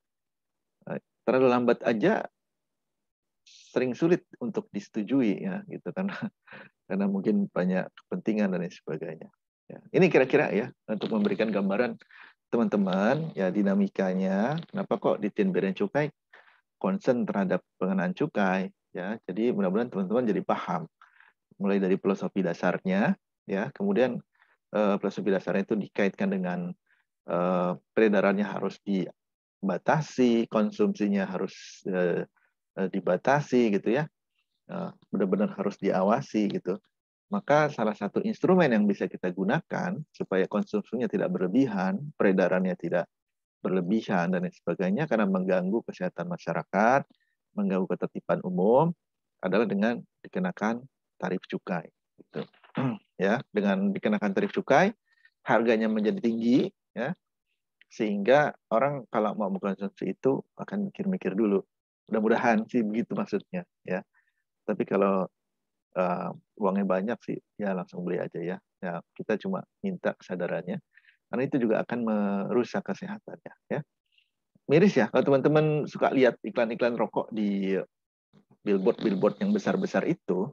Terlalu lambat aja sering sulit untuk disetujui ya gitu karena mungkin banyak kepentingan dan lain sebagainya. Ya. Ini kira-kira ya untuk memberikan gambaran teman-teman ya dinamikanya kenapa kok Ditjen Bea dan Cukai concern terhadap pengenaan cukai ya. Jadi mudah-mudahan teman-teman jadi paham mulai dari filosofi dasarnya ya, kemudian filosofi dasarnya itu dikaitkan dengan peredarannya harus dibatasi, konsumsinya harus dibatasi gitu ya, benar-benar harus diawasi gitu. Maka salah satu instrumen yang bisa kita gunakan supaya konsumsinya tidak berlebihan, peredarannya tidak berlebihan dan lain sebagainya karena mengganggu kesehatan masyarakat, mengganggu ketertiban umum adalah dengan dikenakan tarif cukai. Gitu. Ya, dengan dikenakan tarif cukai, harganya menjadi tinggi, ya, sehingga orang kalau mau mengkonsumsi itu akan mikir-mikir dulu. Mudah-mudahan sih begitu maksudnya, ya. Tapi kalau uangnya banyak sih, ya langsung beli aja ya. Ya, kita cuma minta kesadarannya, karena itu juga akan merusak kesehatannya, ya. Miris ya, kalau teman-teman suka lihat iklan-iklan rokok di billboard yang besar-besar itu,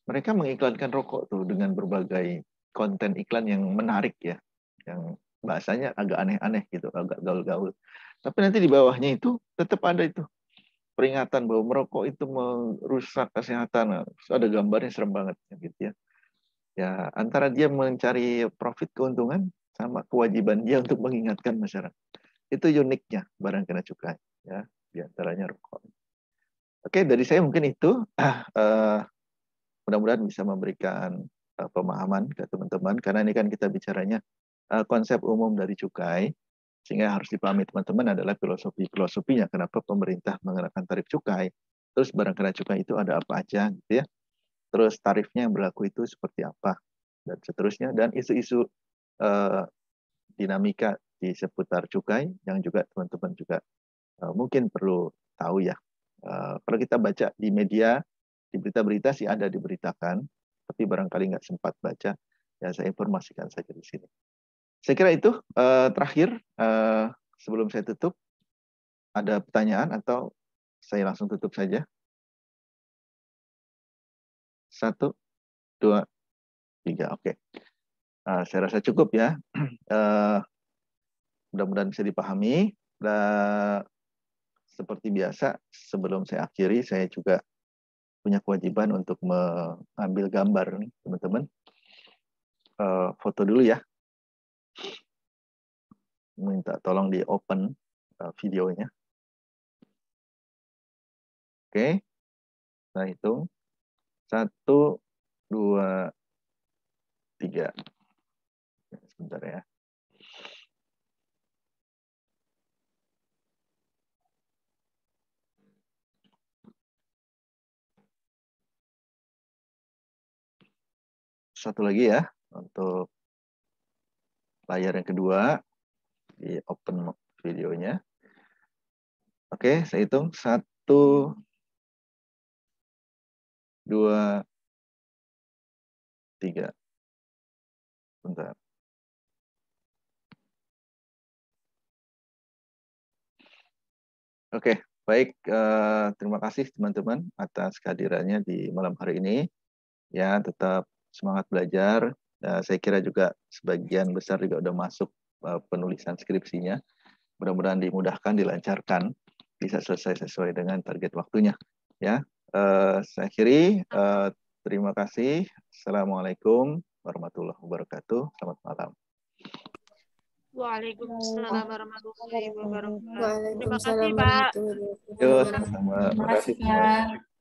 mereka mengiklankan rokok tuh dengan berbagai konten iklan yang menarik ya, yang bahasanya agak aneh-aneh gitu, agak gaul-gaul. Tapi nanti di bawahnya itu tetap ada itu peringatan bahwa merokok itu merusak kesehatan. Terus ada gambarnya serem banget gitu ya. Ya antara dia mencari profit keuntungan sama kewajiban dia untuk mengingatkan masyarakat. Itu uniknya barang kena cukai ya, di antaranya rokok. Oke, dari saya mungkin itu. Mudah-mudahan bisa memberikan pemahaman ke teman-teman karena ini kan kita bicaranya konsep umum dari cukai, sehingga harus dipahami teman-teman adalah filosofinya kenapa pemerintah mengenakan tarif cukai, terus barang kena cukai itu ada apa aja gitu ya, terus tarifnya yang berlaku itu seperti apa dan seterusnya, dan isu-isu dinamika di seputar cukai yang juga teman-teman juga mungkin perlu tahu ya. Kalau kita baca di media, di berita-berita sih ada diberitakan, tapi barangkali nggak sempat baca, ya saya informasikan saja di sini. Saya kira itu terakhir, sebelum saya tutup, ada pertanyaan atau saya langsung tutup saja? 1, 2, 3, oke. Saya rasa cukup ya. Mudah-mudahan bisa dipahami. Dan seperti biasa, sebelum saya akhiri, saya juga punya kewajiban untuk mengambil gambar nih, teman-teman. Foto dulu ya. Minta tolong di open videonya. Oke. Nah, hitung. 1, 2, 3. Sebentar ya. Satu lagi ya, untuk layar yang kedua, di open videonya. Oke, saya hitung. 1, 2, 3. Bentar. Oke, baik. Terima kasih teman-teman atas kehadirannya di malam hari ini. Ya, tetap semangat belajar. Saya kira juga sebagian besar juga udah masuk penulisan skripsinya. Mudah-mudahan dimudahkan, dilancarkan, bisa selesai sesuai dengan target waktunya. Ya, saya akhiri. Terima kasih. Assalamualaikum warahmatullahi wabarakatuh. Selamat malam. Waalaikumsalam warahmatullahi wabarakatuh. Terima Waalaikumsalam kasih, Pak. warahmatullahi Yo, wabarakatuh. sama-sama. Terima kasih, Pak.